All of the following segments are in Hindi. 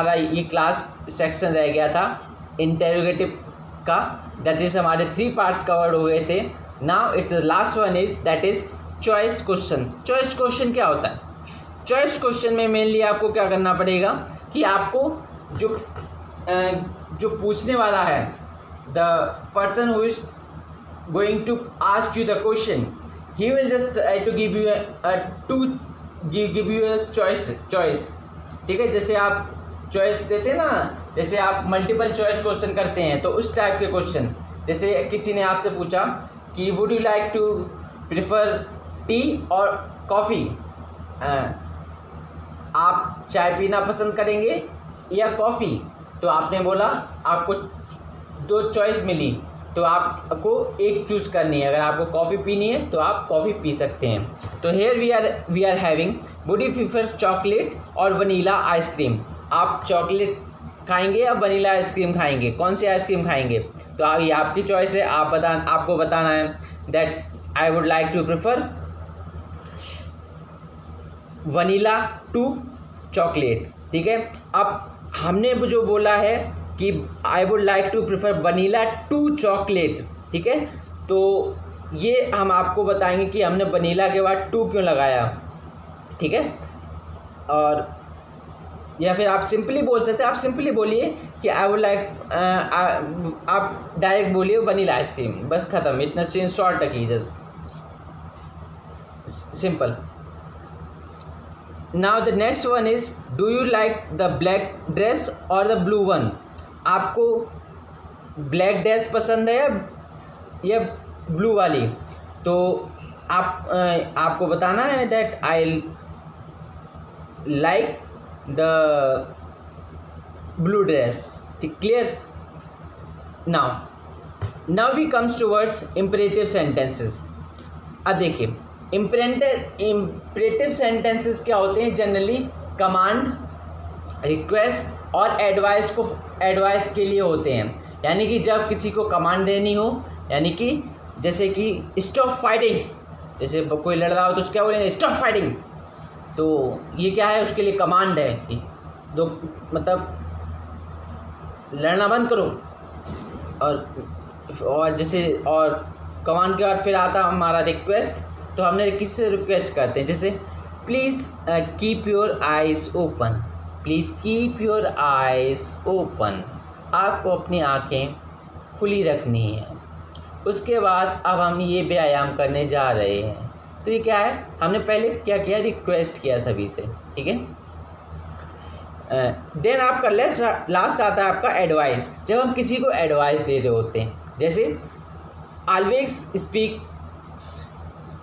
हमारा ये क्लास सेक्शन रह गया था इंटेरोगेटिव का, दैट इज़ हमारे 3 पार्ट्स कवर्ड हो गए थे। Now it's the last one is that is choice question. Choice question क्या होता है? चॉइस क्वेश्चन में मेनली आपको क्या करना पड़ेगा कि आपको जो पूछने वाला है, the person who is going to ask you the question, he will just try to give you a choice. ठीक है, जैसे आप चॉइस देते ना, जैसे आप मल्टीपल चॉइस क्वेश्चन करते हैं, तो उस टाइप के क्वेश्चन। जैसे किसी ने आपसे पूछा कि would you like to prefer tea और कॉफ़ी, आप चाय पीना पसंद करेंगे या कॉफ़ी? तो आपने बोला, आपको 2 चॉइस मिली, तो आपको एक चूज़ करनी है। अगर आपको कॉफ़ी पीनी है तो आप कॉफ़ी पी सकते हैं। तो here we are having would you prefer chocolate और वनीला आइसक्रीम। आप चॉकलेट खाएंगे या वनीला आइसक्रीम खाएंगे, कौन सी आइसक्रीम खाएंगे? तो ये आपकी चॉइस है, आपको बताना है that I would like to prefer vanilla to chocolate. ठीक है, अब हमने जो बोला है कि I would like to prefer vanilla to chocolate. ठीक है, तो ये हम आपको बताएंगे कि हमने वनीला के बाद 2 क्यों लगाया। ठीक है, और या फिर आप सिंपली बोल सकते हैं, आप सिंपली बोलिए कि आई वुड लाइक, आप डायरेक्ट बोलिए वनीला आइसक्रीम, बस ख़त्म। इतना शॉर्ट रखिए, just simple. Now the next one is do you like the black dress or the blue one. आपको ब्लैक ड्रेस पसंद है या ब्लू वाली? तो आपको बताना है that I like the blue dress. ठीक, clear? Now we comes towards imperative sentences. अब देखिए, इम्परेटिव सेंटेंसेस क्या होते हैं? जनरली कमांड, रिक्वेस्ट और एडवाइस के लिए होते हैं। यानी कि जब किसी को कमांड देनी हो, यानी कि जैसे कि स्टॉप फाइटिंग, जैसे कोई लड़ रहा हो तो उसको क्या बोलेंगे? Stop fighting. तो ये क्या है? उसके लिए कमांड है, मतलब लड़ना बंद करो। और जैसे और कमांड के बाद फिर आता हमारा रिक्वेस्ट। तो हमने किससे रिक्वेस्ट करते हैं? जैसे please keep your eyes open, please keep your eyes open. आपको अपनी आँखें खुली रखनी है। उसके बाद अब हम ये व्यायाम करने जा रहे हैं। तो ये क्या है? हमने पहले क्या किया? रिक्वेस्ट किया सभी से। ठीक है, देन आपका लास्ट आता है आपका एडवाइस। जब हम किसी को एडवाइस दे रहे होते हैं, जैसे ऑलवेज स्पीक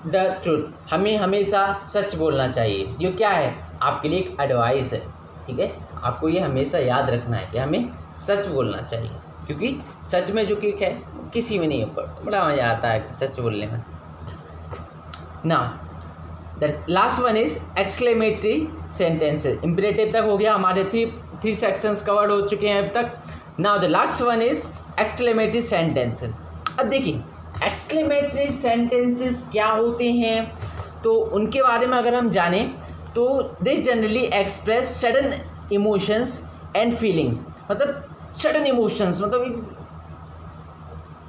द ट्रूथ, हमें हमेशा सच बोलना चाहिए। ये क्या है? आपके लिए एक एडवाइस है। ठीक है, आपको ये हमेशा याद रखना है कि हमें सच बोलना चाहिए, क्योंकि सच में जो किक है किसी में नहीं है, बड़ा मज़ा आता है सच बोलने में। Now the last one is exclamatory sentences. Imperative तक हो गया, हमारे 3 सेक्शंस कवर्ड हो चुके हैं अब तक। Now the last one is exclamatory sentences. अब देखिए, एक्सक्लेमेटरी सेंटेंसेस क्या होते हैं, तो उनके बारे में अगर हम जानें तो this generally express sudden emotions and feelings. मतलब सडन इमोशंस, मतलब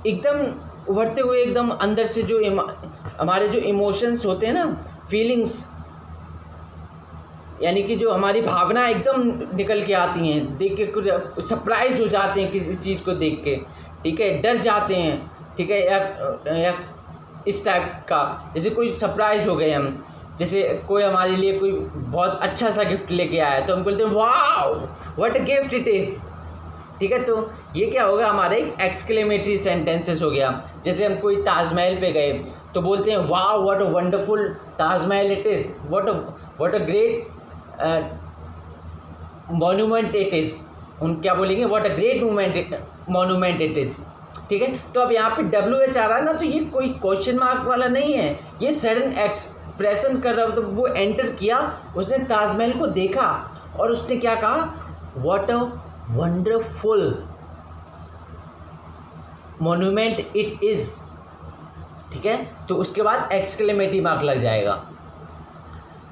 एकदम उभरते हुए, एकदम अंदर से जो हमारे जो इमोशंस होते हैं ना, फीलिंग्स, यानी कि जो हमारी भावना एकदम निकल के आती हैं, देख के सरप्राइज हो जाते हैं किसी चीज़ को देख के। ठीक है, डर जाते हैं। ठीक है, या इस टाइप का, जैसे कोई सरप्राइज हो गए हम, जैसे कोई हमारे लिए कोई बहुत अच्छा सा गिफ्ट लेके आया तो हम बोलते हैं wow what a gift it is. ठीक है, तो ये क्या होगा? हमारे एक्सक्लेमेटरी सेंटेंसेस हो गया। जैसे हम कोई ताजमहल पे गए तो बोलते हैं wow what a wonderful Taj Mahal it is, what a great monument it is. हम क्या बोलेंगे? What a great monument it is. ठीक है, तो अब यहाँ पे WH आ रहा है ना, तो ये कोई क्वेश्चन मार्क वाला नहीं है, ये सडन एक्सप्रेशन कर रहा हो। तो वो एंटर किया, उसने ताजमहल को देखा और उसने क्या कहा? What a wonderful monument it is. ठीक है, तो उसके बाद एक्सक्लेमेटरी मार्क लग जाएगा।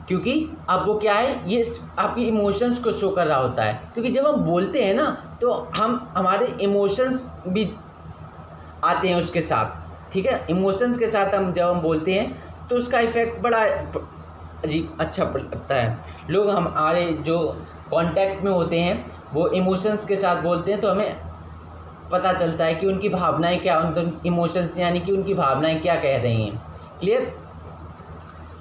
क्योंकि अब वो क्या है, ये आपकी इमोशंस को शो कर रहा होता है। क्योंकि जब हम बोलते हैं ना तो हमारे इमोशंस भी आते हैं उसके साथ, ठीक है। इमोशंस के साथ जब हम बोलते हैं तो उसका इफ़ेक्ट बड़ा अजीब अच्छा लगता है। लोग हमारे जो कांटेक्ट में होते हैं वो इमोशंस के साथ बोलते हैं, तो हमें पता चलता है कि उनकी भावनाएं क्या, उनके इमोशंस यानी कि उनकी भावनाएं क्या कह रही हैं। क्लियर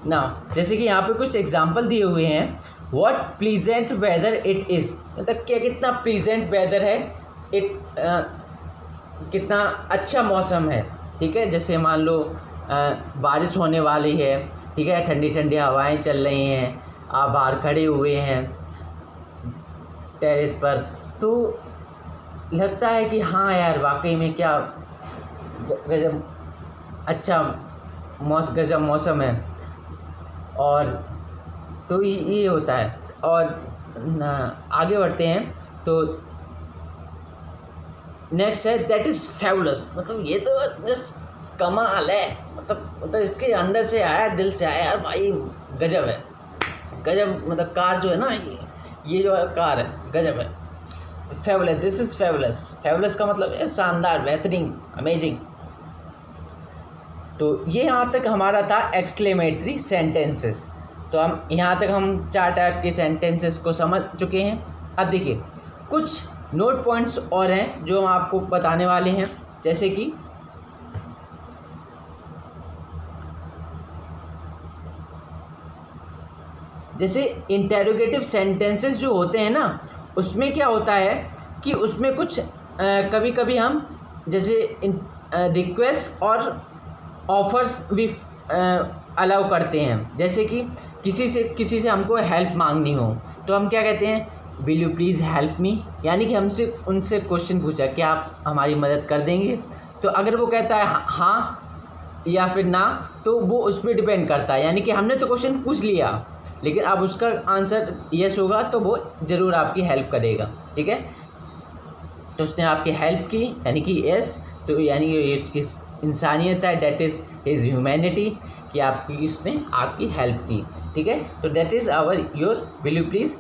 ना। जैसे कि यहाँ पे कुछ एग्जांपल दिए हुए हैं, what pleasant whether it is, मतलब क्या कितना प्लीजेंट वेदर है, कितना अच्छा मौसम है, ठीक है। जैसे मान लो बारिश होने वाली है, ठीक है, ठंडी ठंडी हवाएं चल रही हैं, आप बाहर खड़े हुए हैं टेरेस पर, तो लगता है कि हाँ यार वाकई में क्या गजब अच्छा गजब मौसम है। और तो ये होता है। और आगे बढ़ते हैं तो नेक्स्ट है दैट इज़ फेबुलस, मतलब ये तो जस्ट कमाल है, मतलब इसके अंदर से आया, दिल से आया यार भाई, गजब है, गजब। मतलब कार जो है ना, ये जो कार है गजब है, fabulous, this is fabulous. Fabulous का मतलब है शानदार, बेहतरीन, अमेजिंग। तो ये यहाँ तक हमारा था एक्सक्लेमेटरी सेंटेंसेस। तो हम यहाँ तक हम 4 टाइप के सेंटेंसेस को समझ चुके हैं। अब देखिए कुछ नोट पॉइंट्स और हैं जो हम आपको बताने वाले हैं। जैसे कि इंटेरोगेटिव सेंटेंसेस जो होते हैं ना, उसमें क्या होता है कि उसमें कुछ कभी कभी हम जैसे रिक्वेस्ट और ऑफर्स भी अलाउ करते हैं। जैसे कि किसी से हमको हेल्प मांगनी हो तो हम क्या कहते हैं, will you please help me, यानी कि हमसे उनसे क्वेश्चन पूछा कि आप हमारी मदद कर देंगे। तो अगर वो कहता है हाँ या फिर ना, तो वो उस पर डिपेंड करता है, यानी कि हमने तो क्वेश्चन पूछ लिया लेकिन अब उसका आंसर यस होगा तो वो ज़रूर आपकी हेल्प करेगा, ठीक है। तो उसने आपकी हेल्प की यानी कि यस, तो यानी कि इसकी इंसानियत है, डेट इज़ हिज ह्यूमैनिटी, कि उसने आपकी हेल्प की, ठीक है। तो that is our your will you please